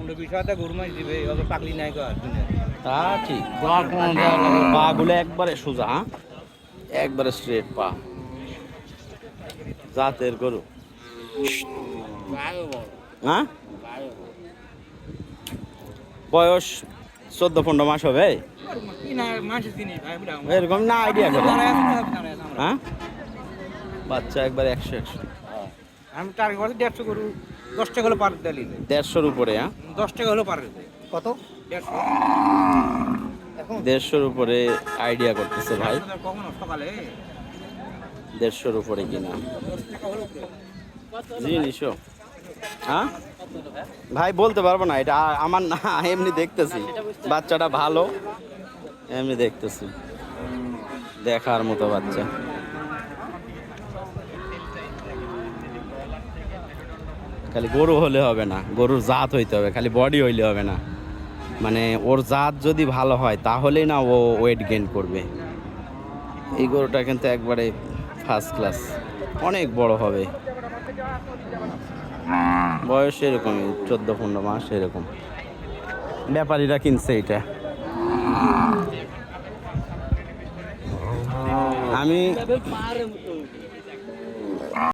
15-20 গরু মাছ দিবে অত পাগলি নাই কর তা ঠিক পা গুলো একবারে সোজা, হ্যাঁ একবারে স্ট্রেট পা, জাতের গরু। হ্যাঁ বয়স 14-15 মাস হবে কি না মাছ চিনি ভাই এরকম না, আইডিয়া করে। আমরা হ্যাঁ বাচ্চা একবার 100 আমি টার্গেট করছি 150 গরু 10 টাকা হলো পার দিলে 150-র উপরে। হ্যাঁ 10 টাকা হলো পার কত 150 এখন 150-র উপরে আইডিয়া করতেছে ভাই, কখনো সকালে 150-র উপরে কিনা 10 টাকা হলো জিনিসও। হ্যাঁ ভাই বলতে পারবো না, এটা আমার না, এমনি দেখতেছি বাচ্চাটা ভালো, এমনি দেখতেছি দেখার মতো বাচ্চা। খালি গরু হলে হবে না, গরুর জাত হইতে হবে, খালি বডি হইলে হবে না, মানে ওর জাত যদি ভালো হয় তাহলেই না ও ওয়েট গেইন করবে। এই গরুটা কিন্তু একবারে ফার্স্ট ক্লাস, অনেক বড় হবে, বয়স এরকমই 14-15 মাস এরকম। ব্যাপারীরা কিনছে এটা। আমি